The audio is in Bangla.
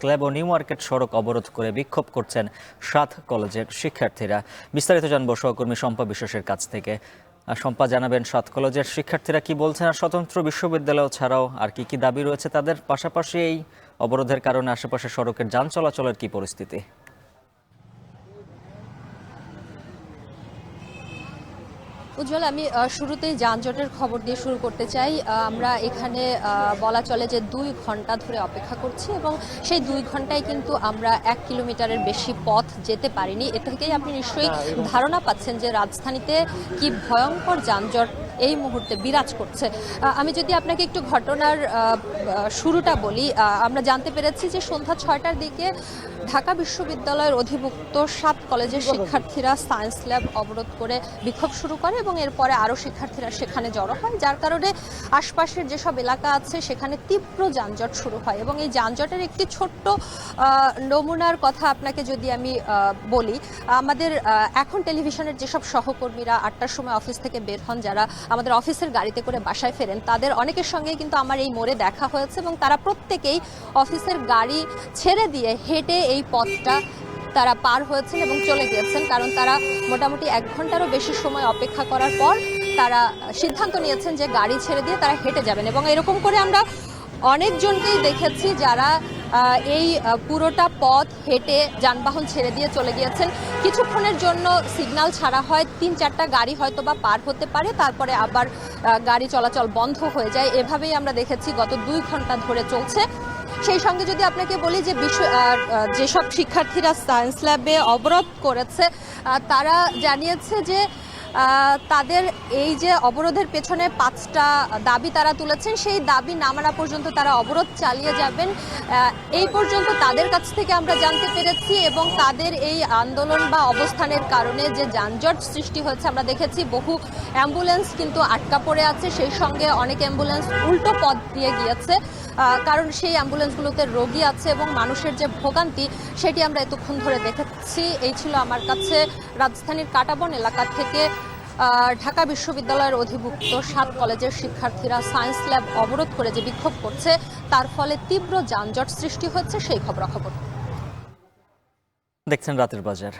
স্ল্যাব ও নিউ মার্কেট সড়ক অবরোধ করে বিক্ষোভ করছেন 7 কলেজের শিক্ষার্থীরা। বিস্তারিত জানবো সহকর্মী শম্পা বিশ্বাসের কাছ থেকে। শম্পা, জানাবেন 7 কলেজের শিক্ষার্থীরা কি বলছেন, আর স্বতন্ত্র বিশ্ববিদ্যালয় ছাড়াও আর কি দাবি রয়েছে তাদের? পাশাপাশি এই অবরোধের কারণে আশেপাশে সড়কের যান চলাচলের কি পরিস্থিতি? উজ্জ্বল, আমি শুরুতেই যানজটের খবর দিয়ে শুরু করতে চাই। আমরা এখানে বলা চলে যে 2 ঘন্টা ধরে অপেক্ষা করছি এবং সেই 2 ঘন্টায় কিন্তু আমরা 1 কিলোমিটারের বেশি পথ যেতে পারিনি। এ থেকেই আপনি নিশ্চয়ই ধারণা পাচ্ছেন যে রাজধানীতে কি ভয়ঙ্কর যানজট এই মুহূর্তে বিরাজ করছে। আমি যদি আপনাকে একটু ঘটনার শুরুটা বলি, আমরা জানতে পেরেছি যে সন্ধ্যা 6টার দিকে ঢাকা বিশ্ববিদ্যালয়ের অধিভুক্ত 7 কলেজের শিক্ষার্থীরা সায়েন্স ল্যাব অবরোধ করে বিক্ষোভ শুরু করে এবং এরপরে আরও শিক্ষার্থীরা সেখানে জড়ো হয়, যার কারণে আশপাশের যেসব এলাকা আছে সেখানে তীব্র যানজট শুরু হয়। এবং এই যানজটের একটি ছোট্ট নমুনার কথা আপনাকে যদি আমি বলি, আমাদের এখন টেলিভিশনের যেসব সহকর্মীরা 8টার সময় অফিস থেকে বের হন, যারা আমাদের অফিসের গাড়িতে করে বাসায় ফেরেন, তাদের অনেকের সঙ্গে কিন্তু আমার এই মোড়ে দেখা হয়েছে এবং তারা প্রত্যেকেই অফিসের গাড়ি ছেড়ে দিয়ে হেঁটে এই পথটা তারা পার হয়েছেন এবং চলে গিয়েছেন, কারণ তারা মোটামুটি 1 ঘন্টারও বেশি সময় অপেক্ষা করার পর তারা সিদ্ধান্ত নিয়েছেন যে গাড়ি ছেড়ে দিয়ে তারা হেঁটে যাবেন। এবং এরকম করে আমরা অনেকজনকেই দেখেছি যারা এই পুরোটা পথ হেঁটে যানবাহন ছেড়ে দিয়ে চলে গিয়েছেন। কিছুক্ষণের জন্য সিগন্যাল ছাড়া হয়, 3-4টা গাড়ি হয়তো বা পার হতে পারে, তারপরে আবার গাড়ি চলাচল বন্ধ হয়ে যায়। এভাবেই আমরা দেখেছি গত 2 ঘন্টা ধরে চলছে। সেই সঙ্গে যদি আপনাকে বলি যে যেসব শিক্ষার্থীরা সায়েন্স ল্যাবে অবরোধ করেছে, তারা জানিয়েছে যে তাদের এই যে অবরোধের পেছনে 5টা দাবি তারা তুলেছেন, সেই দাবি না মানা পর্যন্ত তারা অবরোধ চালিয়ে যাবেন, এই পর্যন্ত তাদের কাছ থেকে আমরা জানতে পেরেছি। এবং তাদের এই আন্দোলন বা অবস্থানের কারণে যে যানজট সৃষ্টি হয়েছে, আমরা দেখেছি বহু অ্যাম্বুলেন্স কিন্তু আটকা পড়ে আছে, সেই সঙ্গে অনেক অ্যাম্বুলেন্স উল্টো পথ দিয়ে গিয়েছে, কারণ সেই অ্যাম্বুলেন্সগুলোতে রোগী আছে এবং মানুষের যে ভোগান্তি সেটি আমরা এতক্ষণ ধরে দেখেছি। এই ছিল আমার কাছে রাজধানীর কাঁটাবন এলাকা থেকে ঢাকা বিশ্ববিদ্যালয়ের অধিভুক্ত 7 কলেজের শিক্ষার্থীরা সায়েন্স ল্যাব অবরোধ করে যে বিক্ষোভ করছে, তার ফলে তীব্র যানজট সৃষ্টি হচ্ছে সেই খবরাখবর। দেখছেন রাতের বাজার।